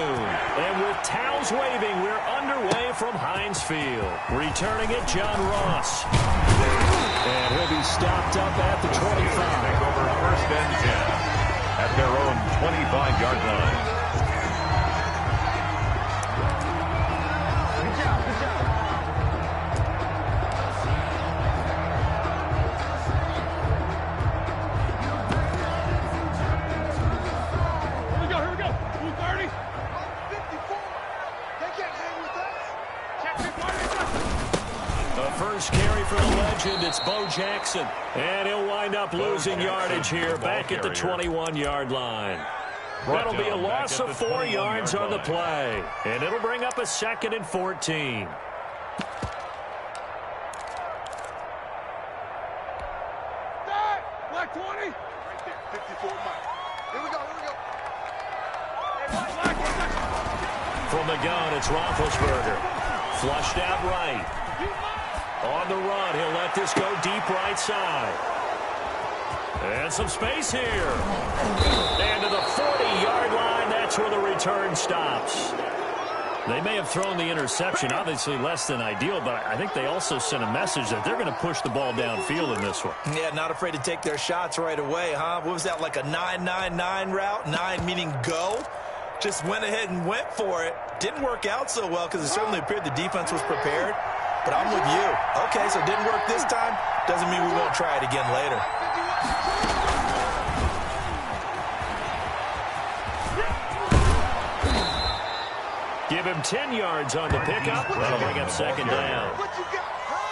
afternoon. And with towels waving, we're underway from Heinz Field. Returning it, John Ross. And he'll be stopped up at the 25. Over first and 10 at their own 25-yard line. It's Bo Jackson, and he'll wind up losing yardage here back at the 21-yard line. That'll be a loss of 4 yards on the play, and it'll bring up a 2nd and 14. Black 20. Right there, 54 miles. Here we go. From the gun, it's Roethlisberger. Flushed out right. On the run, he'll let this go deep right side. And some space here. And to the 40-yard line, that's where the return stops. They may have thrown the interception, obviously less than ideal, but I think they also sent a message that they're going to push the ball downfield in this one. Yeah, not afraid to take their shots right away, huh? What was that, like a 9-9-9 route? 9 meaning go? Just went ahead and went for it. Didn't work out so well because it certainly appeared the defense was prepared. But I'm with you. Okay, so it didn't work this time. Doesn't mean we won't try it again later. Give him 10 yards on the pickup. That'll bring up 2nd down.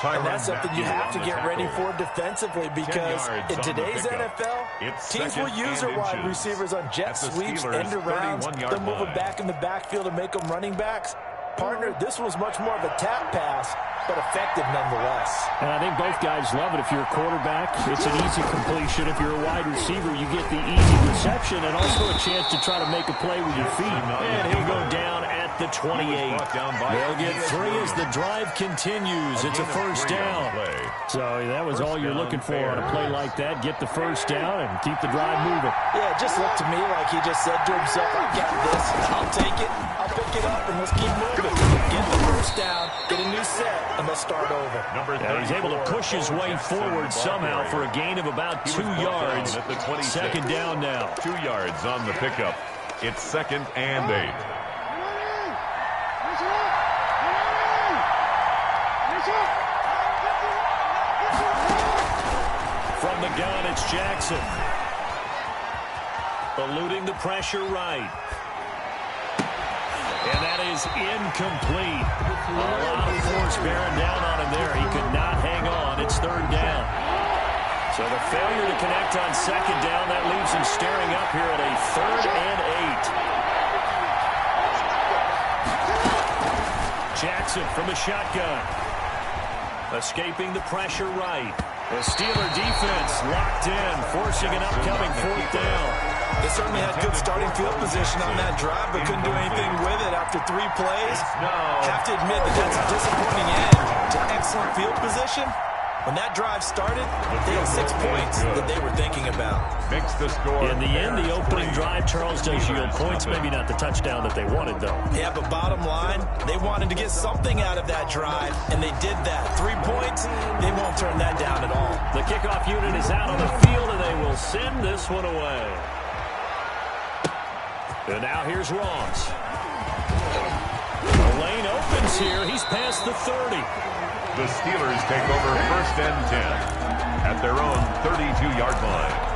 And that's something you have to get ready for defensively because in today's NFL, teams will use their wide receivers on jet sweeps, end arounds. They'll move them back in the backfield and make them running backs. Partner, this was much more of a tap pass, but effective nonetheless. And I think both guys love it. If you're a quarterback, it's an easy completion. If you're a wide receiver, you get the easy reception and also a chance to try to make a play with your feet. And he'll go down at the 28. They'll get 3 as the drive continues. It's a first down. So that was all you're looking for on a play like that. Get the first down and keep the drive moving. Yeah, it just looked to me like he just said to himself, I got this. I'll take it. I'll pick it up, and let's keep moving. Get the first down, get a new set, and let's start over. He's able to push his way forward somehow for a gain of about 2 yards. 2nd down now. 2 yards on the pickup. It's 2nd and 8. From the gun, it's Jackson. Eluding the pressure right. And that is incomplete. A lot of force bearing down on him there. He could not hang on. It's 3rd down. So the failure to connect on 2nd down, that leaves him staring up here at a 3rd and 8. Jackson from the shotgun. Escaping the pressure right. The Steeler defense locked in, forcing an upcoming 4th down. They certainly had good starting field position on that drive, but couldn't do anything with it after 3 plays. Have to admit that that's a disappointing end to excellent field position. When that drive started, they had 6 points that they were thinking about. Makes the score. In the end, the opening drive, Charles, does yield points. Maybe not the touchdown that they wanted, though. Yeah, but bottom line, they wanted to get something out of that drive, and they did that. 3 points, they won't turn that down at all. The kickoff unit is out on the field, and they will send this one away. And now here's Ross. The lane opens here. He's past the 30. The Steelers take over 1st and 10 at their own 32-yard line.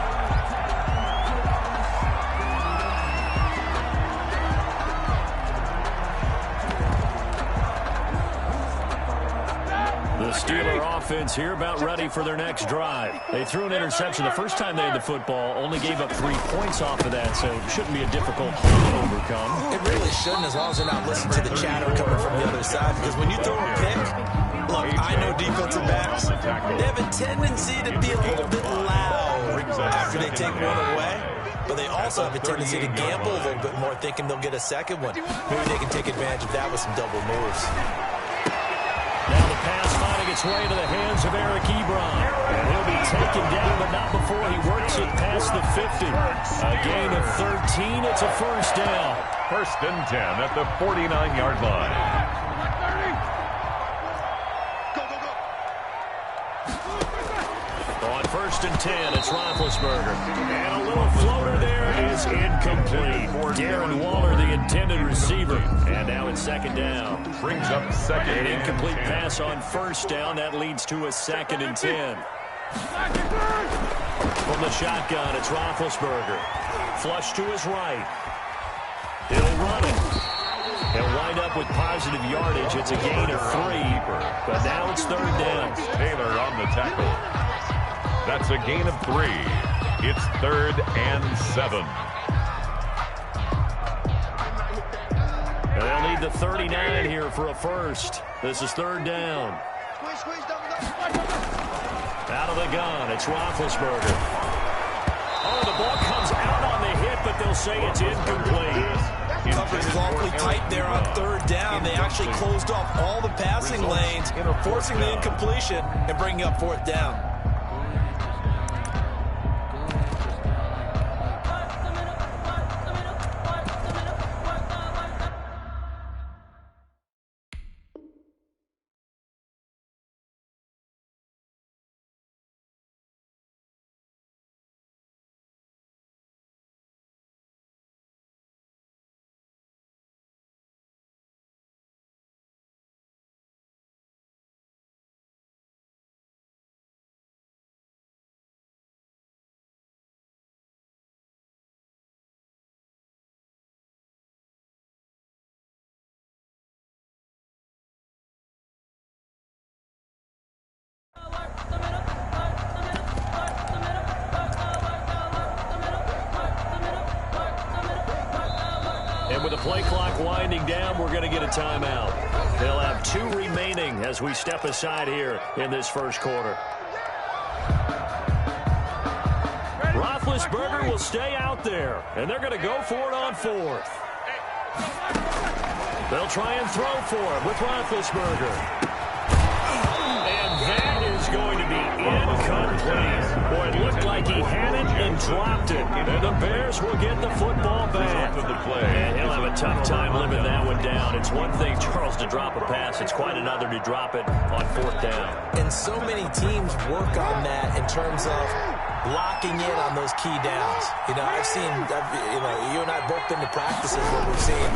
The Steeler offense here about ready for their next drive. They threw an interception the first time they had the football, only gave up 3 points off of that, so it shouldn't be a difficult play to overcome. It really shouldn't, as long as they're not listening to the chatter coming from the other side, because when you throw a pick, look, I know defensive backs, they have a tendency to be a little bit loud after they take one away, but they also have a tendency to gamble a little bit more, thinking they'll get a second one. Maybe they can take advantage of that with some double moves. Now the pass finding its way to the hands of Eric Ebron. And he'll be taken down, but not before he works it past the 50. A gain of 13. It's a 1st down. First and 10 at the 49-yard line. On first and 10, it's Roethlisberger. And a little floater there is incomplete. Darren Waller, the intended receiver. And now it's second down. Brings up second. An incomplete pass on first down. That leads to a second and 10. From the shotgun, it's Roethlisberger. Flush to his right. He'll run it. He'll wind up with positive yardage. It's a gain of 3. But now it's third down. Taylor on the tackle. That's a gain of 3. It's third and 7. And they'll need the 39 here for a first. This is third down. Out of the gun, it's Roethlisberger. Oh, the ball comes out on the hit, but they'll say it's incomplete. Coverage awfully tight there on third down. They actually closed off all the passing lanes, forcing the incompletion and bringing up fourth down. And with the play clock winding down, we're going to get a timeout. They'll have 2 remaining as we step aside here in this first quarter. Roethlisberger will stay out there, and they're going to go for it on fourth. They'll try and throw for it with Roethlisberger. And that is going to be incomplete. Boy, it looked like he had it and dropped it. And the Bears will get the football back. And he'll have a tough time living that one down. It's one thing, Charles, to drop a pass. It's quite another to drop it on fourth down. And so many teams work on that in terms of locking in on those key downs. You know, you and I both been to practices where we've seen,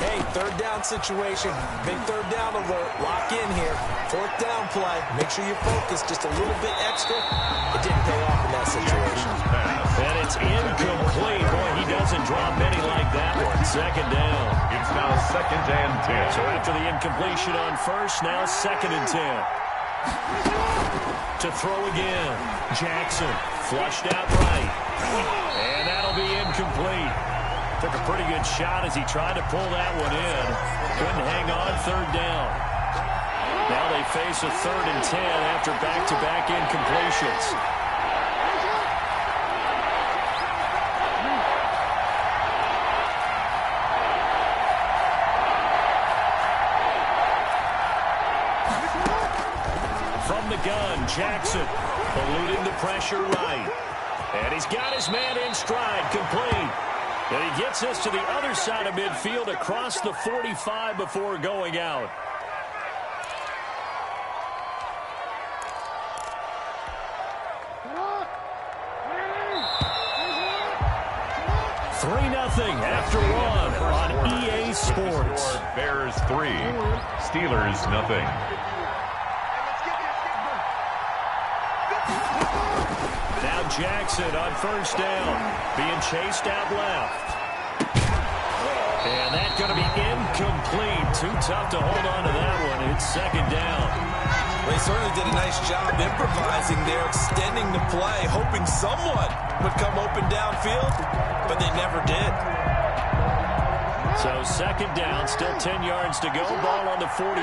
hey, third down situation, big third down alert, lock in here, fourth down play, make sure you focus just a little bit extra. It didn't pay off in that situation. And it's incomplete. Boy, he doesn't drop many like that one. Second down. It's now second and 10. So after the incompletion on first, now second and 10. To throw again. Jackson flushed out right. And that'll be incomplete. Took a pretty good shot as he tried to pull that one in. Couldn't hang on third down. Now they face a third and 10 after back-to-back incompletions. From the gun, Jackson eluding the pressure right. And he's got his man in stride, complete. And he gets us to the other side of midfield across the 45 before going out. 3-0 after one on EA Sports. Bears 3, Steelers 0. Now Jackson on first down, being chased out left. And that's going to be incomplete. Too tough to hold on to that one. It's second down. They certainly did a nice job improvising there, extending the play, hoping someone would come open downfield, but they never did. So second down, still 10 yards to go. Ball on the 43.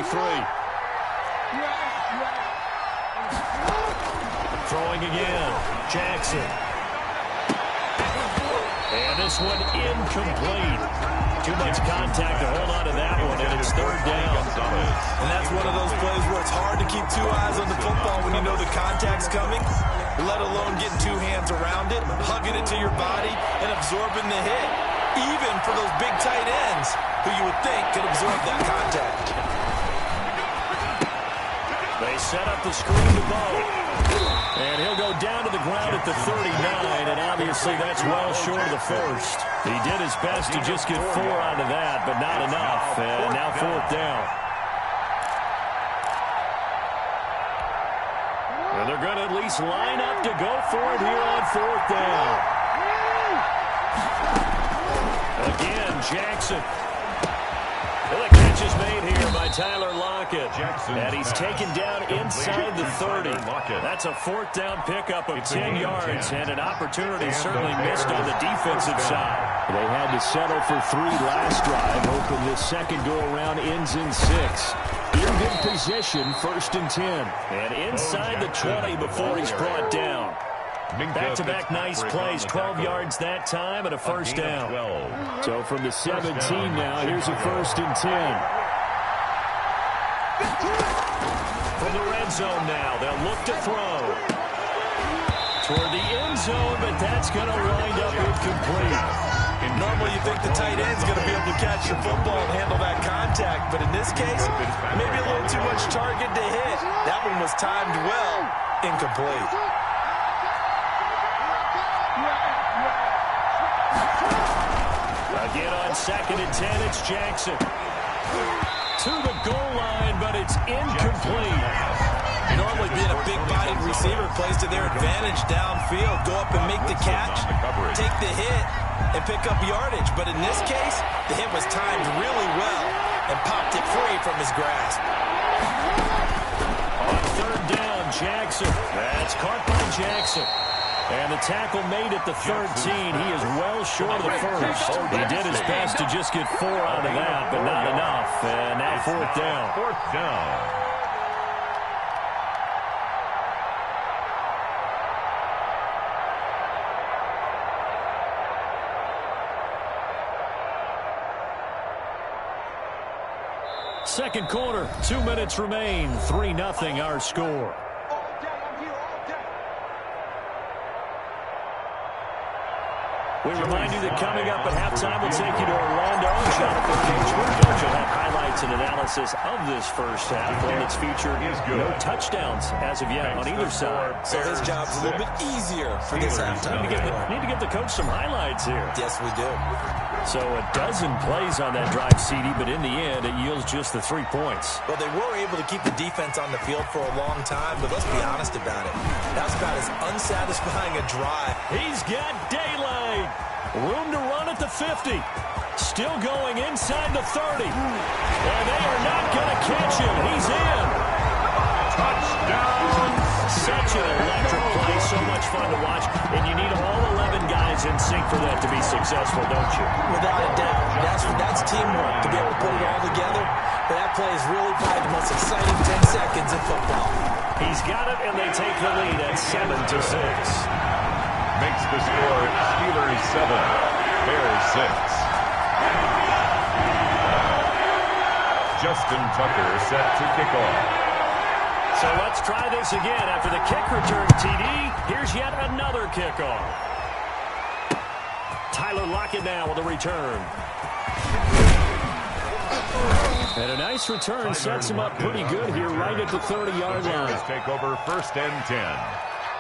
Throwing again. Jackson. And this one incomplete. Too much contact to hold on to that one, and it's third down. And that's one of those plays where it's hard to keep 2 eyes on the football when you know the contact's coming, let alone getting 2 hands around it, hugging it to your body, and absorbing the hit. even for those big tight ends who you would think could absorb that contact. They set up the screen to Bo. And he'll go down to the ground at the 39, and obviously that's well short of the first. He did his best to just get 4 out of that, but not enough. And now 4th down. And they're going to at least line up to go for it here on 4th down. Again, Jackson. Well, the catch is made here by Tyler Lockett. And he's taken down inside the 30. That's a 4th down pickup of 10 yards and an opportunity certainly missed on the defensive side. They had to settle for 3 last drive, hoping this second go-around ends in 6. In good position, 1st and 10. And inside the 20 before he's brought down. Back-to-back nice plays, 12 yards that time and a 1st down. So from the 17 now, here's a 1st and 10. From the red zone now, they'll look to throw. Toward the end zone, but that's going to wind up incomplete. Normally you think the tight end's going to be able to catch the football and handle that contact, but in this case, maybe a little too much target to hit. That one was timed well, incomplete. Again on 2nd and 10, it's Jackson. To the goal line, but it's incomplete. Normally being a big-bodied receiver plays to their advantage downfield. Go up and make the catch, take the hit, and pick up yardage. But in this case, the hit was timed really well and popped it free from his grasp. On 3rd down, Jackson. That's caught by Jackson. And the tackle made at the 13. He is well short of the first. He did his best to just get 4 out of that, but not enough. And now 4th down. 4th down. Second quarter, 2 minutes remain. 3-0 our score. We remind you that coming up at halftime, we'll take you to Orlando. Jonathan Kingsford will have highlights and analysis of this first half. One that's featured no touchdowns as of yet on either side. So his job's a little bit easier for this halftime. Need to give the coach some highlights here. Yes, we do. So a dozen plays on that drive, CD, but in the end, it yields just the 3 points. Well, they were able to keep the defense on the field for a long time, but let's be honest about it. That's about as unsatisfying a drive. He's got daylight. Room to run at the 50. Still going inside the 30. And they are not going to catch him. He's in. Touchdown. Such an electric play. So much fun to watch. And you need all 11 guys in sync for that to be successful, don't you? Without a doubt. That's teamwork to be able to put it all together. But that play is really probably the most exciting 10 seconds in football. He's got it, and they take the lead at 7-6. Makes the score Steelers 7, Bears 6. Justin Tucker set to kick off. So let's try this again. After the kick return, TD, here's yet another kickoff. Tyler Lockett now with a return. And a nice return sets him up pretty good here right at the 30-yard line. Take over 1st and 10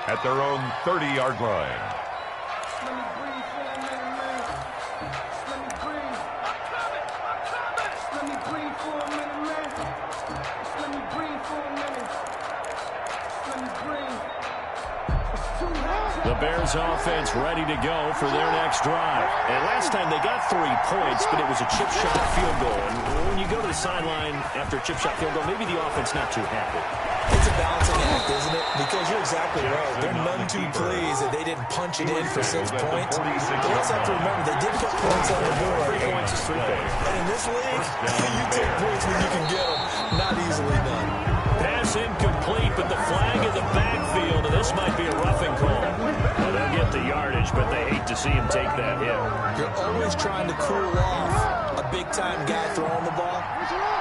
at their own 30-yard line. The Bears offense ready to go for their next drive. And last time they got 3 points, but it was a chip shot field goal. And when you go to the sideline after a chip shot field goal, maybe the offense not too happy. It's a balancing act, isn't it? Because you're exactly right. They're none too pleased that they didn't punch it in for 6 points. But let's have to remember, they did put points on the board. 3 points is 3 points. And in this league, you take points when you can get them. Not easily done. Pass incomplete, but the flag in the backfield, and this might be a roughing call. Well, they'll get the yardage, but they hate to see him take that hit. You're always trying to cool off a big-time guy throwing the ball,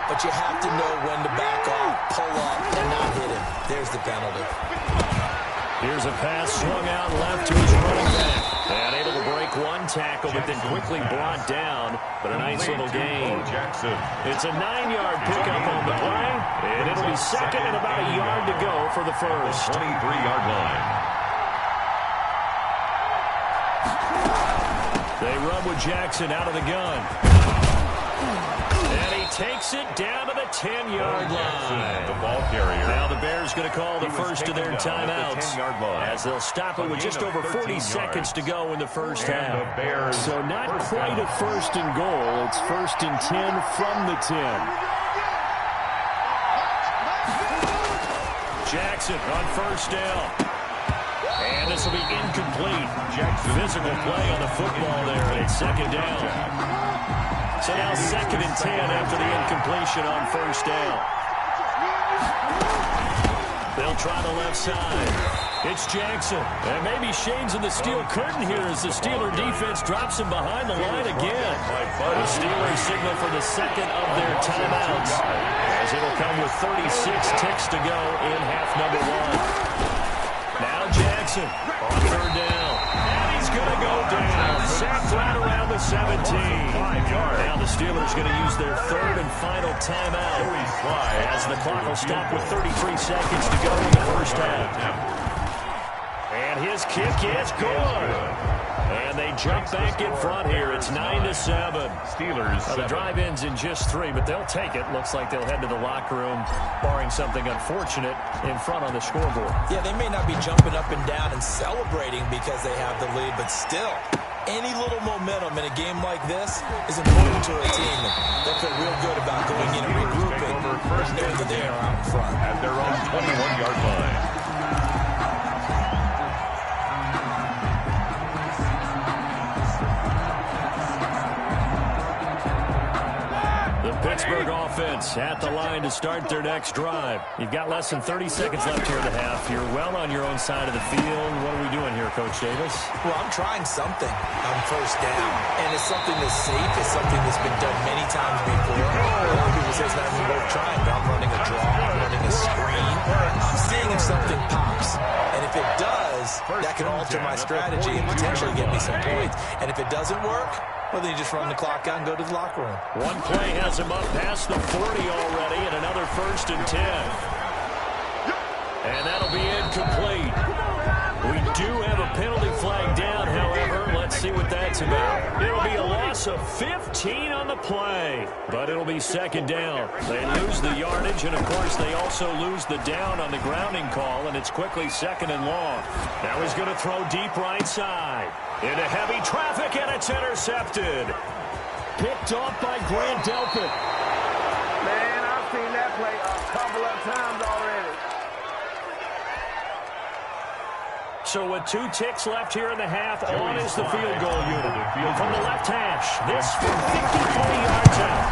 but you have to know when to back off, pull up, and not hit him. There's the penalty. Here's a pass swung out left to his running back. And able to break one tackle, but then quickly brought down. But a nice little gain. It's a 9-yard pickup on the play, and it'll be second and about a yard to go for the first. 23-yard line. They run with Jackson out of the gun. And he takes it down to the 10-yard line. The ball carrier. Now the Bears going to call the first of their timeouts as they'll stop it with just over 40 seconds to go in the first half. So not quite a first and goal. It's first and 10 from the 10. Jackson on first down. And this will be incomplete. Physical play on the football there, and it's second down. So now second and 10 after the incompletion on first down. They'll try the left side. It's Jackson. And maybe Shane's in the steel curtain here as the Steeler defense drops him behind the line again. The Steelers signal for the second of their timeouts as it'll come with 36 ticks to go in half number one. Now Jackson on third down. And he's going to go down. Sacked right around the 17. Now the Steelers going to use their third and final timeout as the clock will stop with 33 seconds to go in the first half. And his kick is good. And they jump back in front here. It's 9-7. Steelers. The drive ends in just 3, but they'll take it. Looks like they'll head to the locker room, barring something unfortunate in front on the scoreboard. Yeah, they may not be jumping up and down and celebrating because they have the lead, but still, any little momentum in a game like this is important to a team. They feel real good about going in and regrouping, knowing that they are out in front. At their own 21-yard line. Pittsburgh offense at the line to start their next drive. You've got less than 30 seconds left here in the half. You're well on your own side of the field. What are we doing here, Coach Davis? Well, I'm trying something on first down. And it's something that's safe. It's something that's been done many times before. A lot of people say it's not even worth trying, but I'm running a draw. I'm running a screen. I'm seeing if something pops. And if it does, that can alter my strategy and potentially get me some points. And if it doesn't work, well, then you just run the clock out and go to the locker room. One play has him up past the 40 already, and another first and 10. And that'll be incomplete. We do have a penalty flag down, however. Let's see what that's about. It'll be a loss of 15 on the play, but it'll be second down. They lose the yardage, and, of course, they also lose the down on the grounding call, and it's quickly second and long. Now he's going to throw deep right side. Into heavy traffic, and it's intercepted. Picked off by Grant Delpit. Man, I've seen that play a couple of times already. So with 2 ticks left here in the half, on is the field goal unit. From the left hash, this from 53 yards out.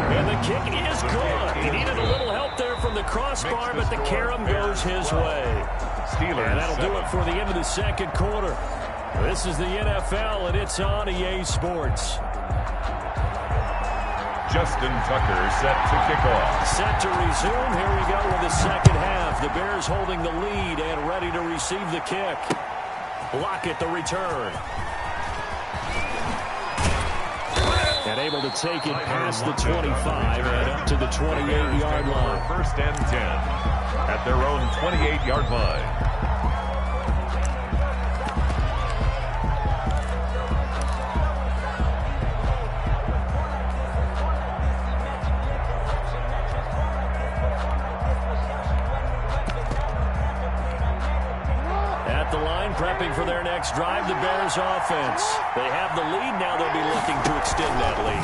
And the kick is good. He needed a little help there from the crossbar, but the carom goes his way. And that'll do it for the end of the second quarter. This is the NFL, and it's on EA Sports. Justin Tucker set to kick off. Set to resume. Here we go with the second half. The Bears holding the lead and ready to receive the kick. Lockett the return. And able to take it past the 25 and up to the 28-yard line. First and 10 at their own 28-yard line. Prepping for their next drive, the Bears offense. They have the lead now. They'll be looking to extend that lead.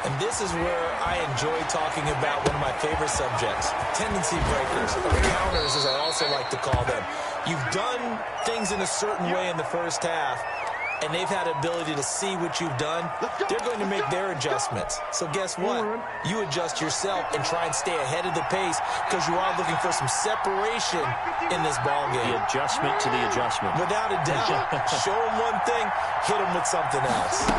And this is where I enjoy talking about one of my favorite subjects, tendency breakers, or counters as I also like to call them. You've done things in a certain way in the first half, and they've had the ability to see what you've done. They're going to make their adjustments. So guess what? You adjust yourself and try and stay ahead of the pace because you are looking for some separation in this ball game. The adjustment to the adjustment. Without a doubt. Show them one thing, hit them with something else.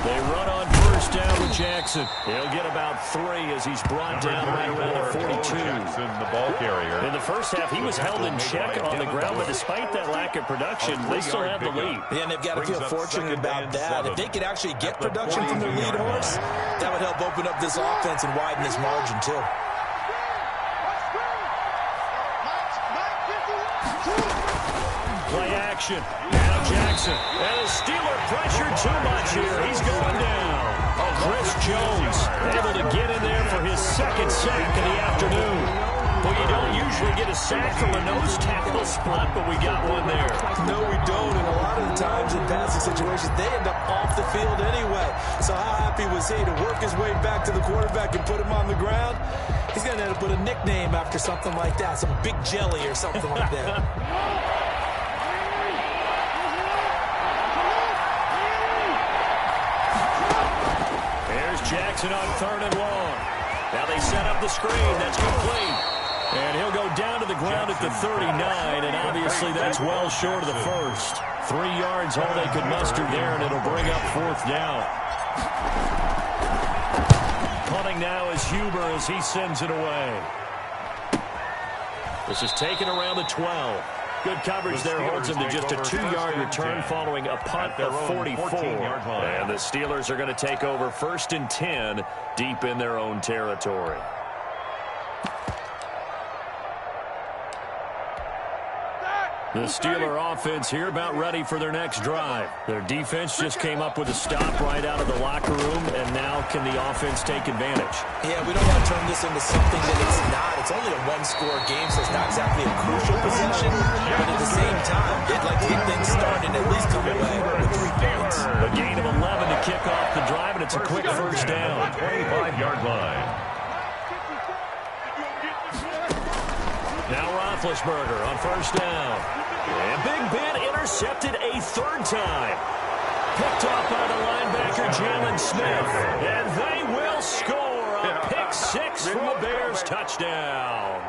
They run on first first down with Jackson. He'll get about 3 as he's brought down right around the 42. Jackson, the ball carrier. In the first half, he was held in check on the ground, but despite that lack of production, they still have the lead. Yeah, and they've got to feel fortunate about that. If they could actually get production from their lead horse, that would help open up this offense and widen this margin, too. Play action. Now Jackson. And the Steeler pressured too much here. He's going down. Oh, Chris Jones able to get in there for his second sack of the afternoon. Well, you don't usually get a sack from a nose tackle spot, but we got one there. No, we don't. And a lot of the times in passing situations, they end up off the field anyway. So how happy was he to work his way back to the quarterback and put him on the ground? He's going to end up with a nickname after something like that, some Big Jelly or something like that. Jackson on 3rd and long. Now they set up the screen. That's complete. And he'll go down to the ground at the 39, and obviously that's well short of the first. 3 yards all they could muster there, and it'll bring up 4th down. Punting now is Huber as he sends it away. This is taken around the 12. Good coverage there holds him to just a 2-yard return following a punt of 44. And the Steelers are going to take over 1st and 10 deep in their own territory. The Steeler offense here about ready for their next drive. Their defense just came up with a stop right out of the locker room, and now can the offense take advantage? Yeah, we don't want to turn this into something that it's not. It's only a 1-score game, so it's not exactly a crucial possession. But at the same time, they'd like to get things started and at least come away with 3 points. A gain of 11 to kick off the drive, and it's a quick first down. 25-yard line. Now Roethlisberger on first down. And Big Ben intercepted a 3rd time. Picked off by the linebacker, Jalen Smith. And they will score a pick 6 for a Bears touchdown.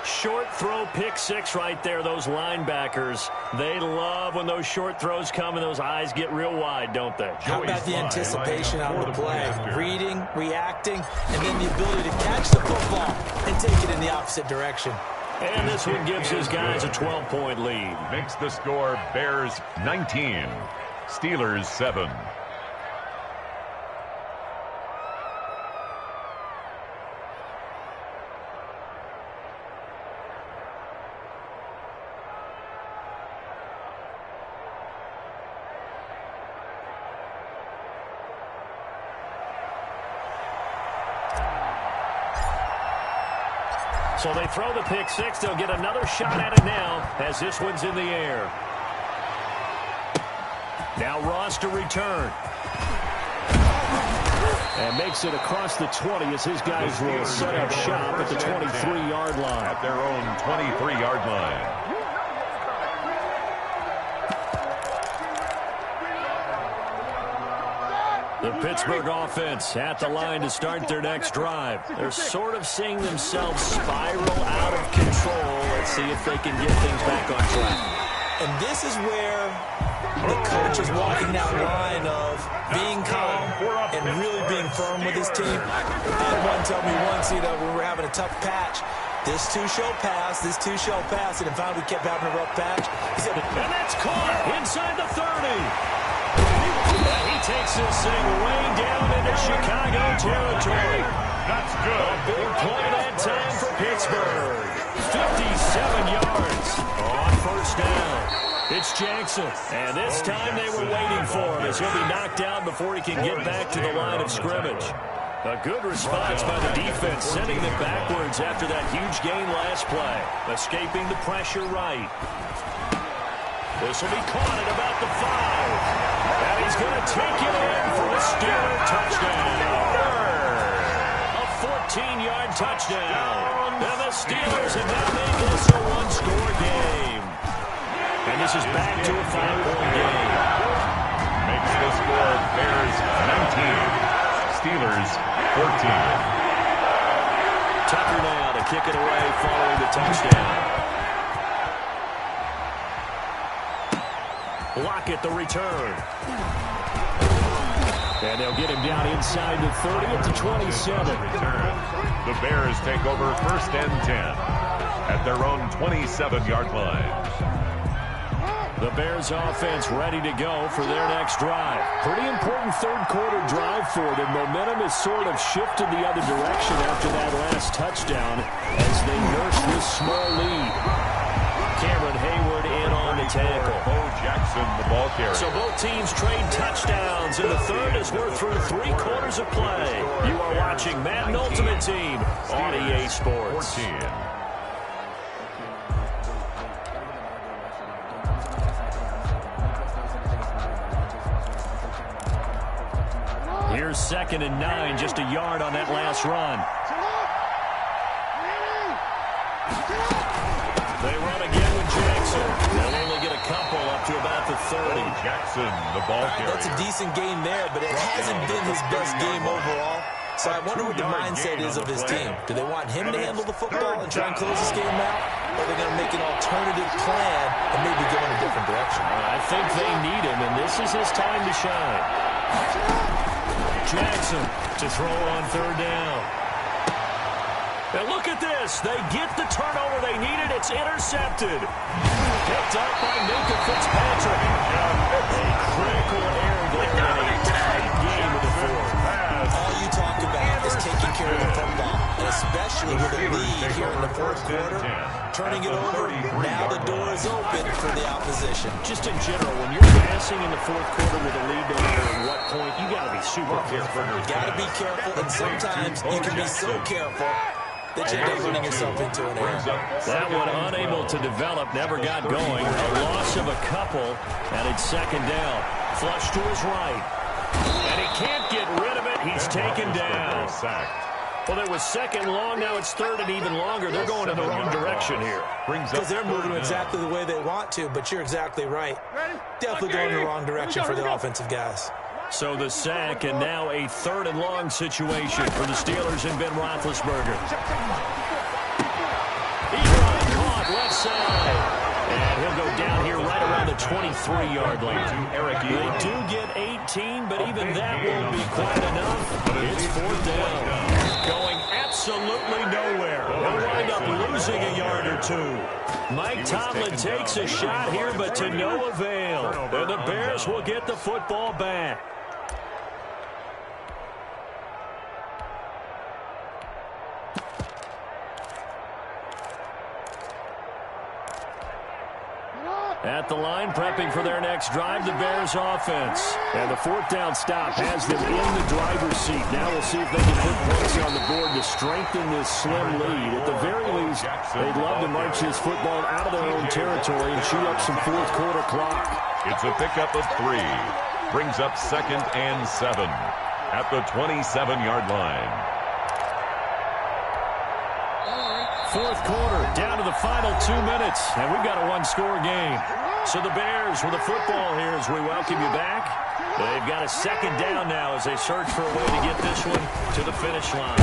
Short throw, pick 6 right there. Those linebackers, they love when those short throws come and those eyes get real wide, don't they? How about the anticipation on the play? Reading, reacting, and then the ability to catch the football and take it in the opposite direction. And this one gives his guys a 12-point lead. Makes the score Bears 19, Steelers 7. So they throw the pick 6. They'll get another shot at it now as this one's in the air. Now Ross to return. And makes it across the 20 as his guys will set up shop at the 23-yard line. At their own 23-yard line. The Pittsburgh offense at the line to start their next drive. They're sort of seeing themselves spiral out of control. Let's see if they can get things back on track. And this is where the coach is walking that line of being calm and really being firm with his team. I had one tell me once, we were having a tough patch. This too shall pass, this too shall pass. And in fact, we kept having a rough patch. He said, and that's caught inside the 30. And he takes this thing way down into Chicago territory. That's good. A big play that time for Pittsburgh. 57 yards on first down. It's Jackson. And this time they were waiting for him as he'll be knocked out before he can get back to the line of scrimmage. A good response by the defense, sending them backwards after that huge gain last play. Escaping the pressure right. This will be caught at about the 5. And he's going to take it in for a Steeler touchdown. A 14-yard touchdown. And the Steelers have now made this a 1-score game. And this is back to a 5-point game. Makes the score Bears 19, Steelers 14. Tucker now to kick it away following the touchdown. Lockett the return. And they'll get him down inside the 30 at the 27. The Bears take over 1st and 10 at their own 27-yard line. The Bears offense ready to go for their next drive. Pretty important third quarter drive for them. Momentum has sort of shifted the other direction after that last touchdown as they nurse this small lead. Cameron Hayward in on the tackle. Bo Jackson, the ball carrier. So both teams trade touchdowns in the third as we're through 3 quarters of play. You are watching Madden Ultimate Team on EA Sports. 14. Here's 2nd and 9, just a yard on that last run. They run again with Jackson. They'll only get a couple up to about the 30. Jackson, the ball carrier. That's a decent game there, but it hasn't been his best game overall. So I wonder what the mindset is of his team. Do they want him to handle the football and try and close this game out? Or are they going to make an alternative plan and maybe go in a different direction? I think they need him, and this is his time to shine. Jackson to throw on 3rd down. And look at this. They get the turnover they needed. It's intercepted. Picked up by Minka Fitzpatrick. A critical error there in a tight game of the 4th. All you talk about is taking care of the football, and especially with a lead here in the 4th quarter, turning it over, now the door is open for the opposition. Just in general, when you're passing in the 4th quarter with a lead no matter at what point, you got to be super careful. You got to be careful, and sometimes you can be so careful that you end up running yourself into an error. That one unable to develop, never got going. A loss of a couple, and it's 2nd down. Flush to his right. And he can't get rid of it. He's taken down. Well, there was 2nd long. Now it's 3rd and even longer. They're going in the wrong direction here. Because they're moving exactly the way they want to, but you're exactly right. Definitely going in the wrong direction for the offensive guys. So the sack, and now a 3rd and long situation for the Steelers and Ben Roethlisberger. Ebron caught left side. And he'll go down here right around the 23-yard line. They do get 18, but even that won't be quite enough. It's 4th down. Going absolutely nowhere. He'll wind up losing a yard or 2. Mike Tomlin takes a shot here, but to no avail. And the Bears will get the football back. At the line, prepping for their next drive, the Bears offense. And the 4th down stop has them in the driver's seat. Now we'll see if they can put points on the board to strengthen this slim lead. At the very least, they'd love to march this football out of their own territory and chew up some 4th quarter clock. It's a pickup of 3. Brings up 2nd and 7 at the 27-yard line. 4th quarter, down to the final 2 minutes, and we've got a 1-score game. So the Bears with the football here as we welcome you back. They've got a 2nd down now as they search for a way to get this one to the finish line.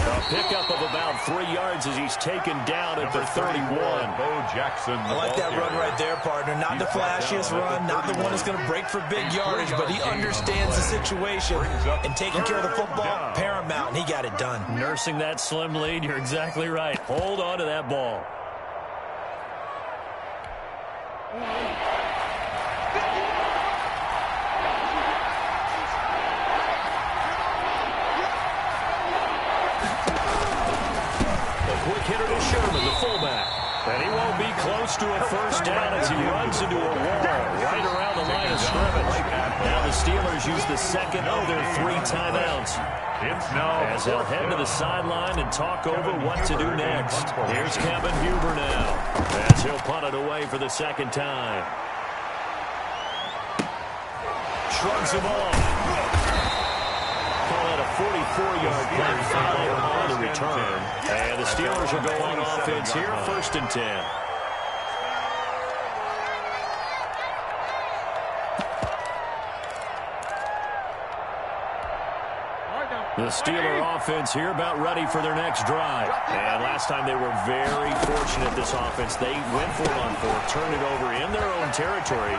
A pickup of about 3 yards as he's taken down at the 31. Bo Jackson. I like that run right there, partner. Not the flashiest run, not the one that's going to break for big yardage, but he understands the situation, and taking care of the football, paramount, and he got it done. Nursing that slim lead, you're exactly right. Hold on to that ball. Quick hitter to Sherman, the fullback. And he won't be close to a 1st down as he runs into a wall right around the line of scrimmage. Now the Steelers use the 2nd of their 3 timeouts. As they'll head to the sideline and talk over what to do next. Here's Kevin Huber now as he'll punt it away for the 2nd time. Shrugs him off. Call it a 44-yard punt foul on the return. And the Steelers will go on offense here, 1st and 10. The Steeler offense here about ready for their next drive. And last time they were very fortunate, this offense. They went for it on 4th, turned it over in their own territory.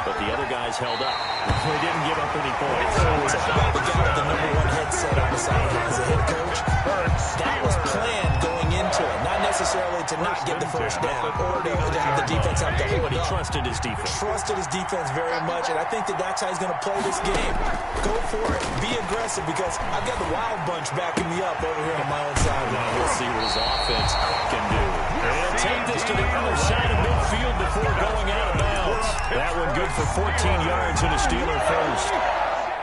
but the other guys held up. They didn't give up any points. Talk about the guy with the #1 headset on the sideline as a head coach. That was planned going into it, not necessarily to not get the first down or to have the defense have to hold But he up. trusted his defense. Trusted his defense very much, and I think that that's how he's going to play this game. Go for it. Be aggressive, because I've got the Wild Bunch backing me up over here on my own sideline. We'll see what his offense can do. And take this to the other side of midfield before going out of bounds. That one good for 14 yards and a Steeler first.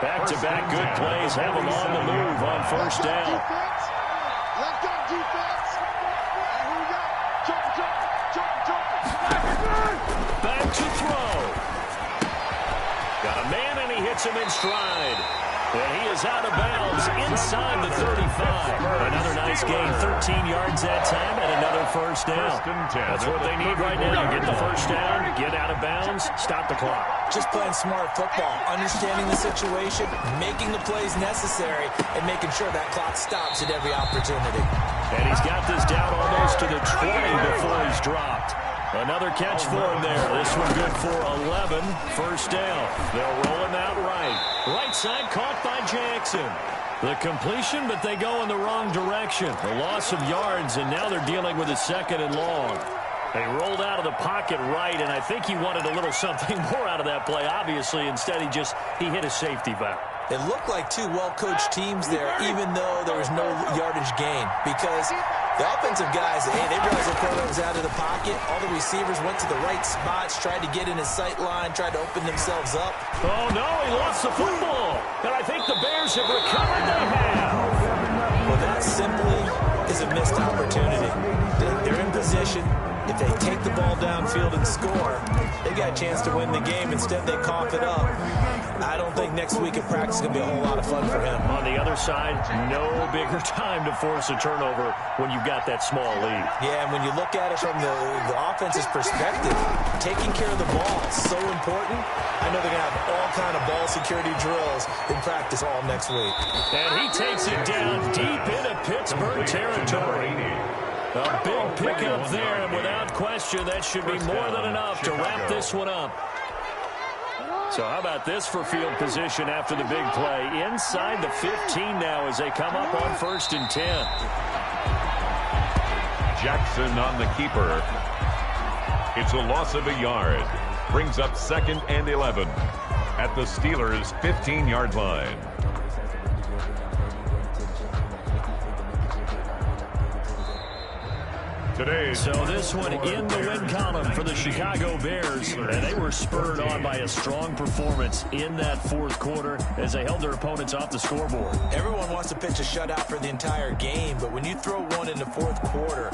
Back-to-back good plays have them on the move on first down. Left up defense. And here we go. Jump. Back to throw. Got a man, and he hits him in stride. And he is out of bounds inside the 35. Another nice gain, 13 yards that time, and another first down. That's what they need right now. Get the first down, get out of bounds, stop the clock. Just playing smart football, understanding the situation, making the plays necessary, and making sure that clock stops at every opportunity. And he's got this down almost to the 20 before he's dropped. Another catch for him there. This one good for 11. First down. They'll roll him out right. Right side caught by Jackson. The completion, but they go in the wrong direction. A loss of yards, and now they're dealing with a second and long. They rolled out of the pocket right, and I think he wanted a little something more out of that play, obviously. Instead, he hit a safety valve. It looked like two well-coached teams there, even though there was no yardage gain, because the offensive guys, hey, they realized their quarterback was out of the pocket. All the receivers went to the right spots, tried to get in his sight line, tried to open themselves up. Oh, no, he lost the football. And I think the Bears have recovered. They have. Well, that simply is a missed opportunity. They're in position. If they take the ball downfield and score, they got a chance to win the game. Instead, they cough it up. I don't think next week in practice is going to be a whole lot of fun for him. On the other side, no bigger time to force a turnover when you've got that small lead. Yeah, and when you look at it from the offense's perspective, taking care of the ball is so important. I know they're going to have all kind of ball security drills in practice all next week. And he takes it down deep into Pittsburgh territory. A big pickup there, and without question, that should be more than enough to wrap this one up. So how about this for field position after the big play? Inside the 15 now as they come up on 1st and 10. Jackson on the keeper. It's a loss of a yard. Brings up 2nd and 11 at the Steelers' 15-yard line. So this one in the win column for the Chicago Bears, and they were spurred on by a strong performance in that 4th quarter as they held their opponents off the scoreboard. Everyone wants to pitch a shutout for the entire game, but when you throw one in the 4th quarter,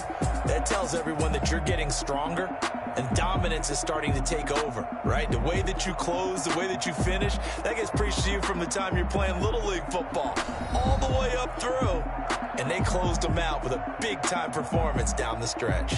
that tells everyone that you're getting stronger and dominance is starting to take over, right? The way that you close, the way that you finish, that gets preached to you from the time you're playing Little League football all the way up through. And they closed them out with a big-time performance down the stretch.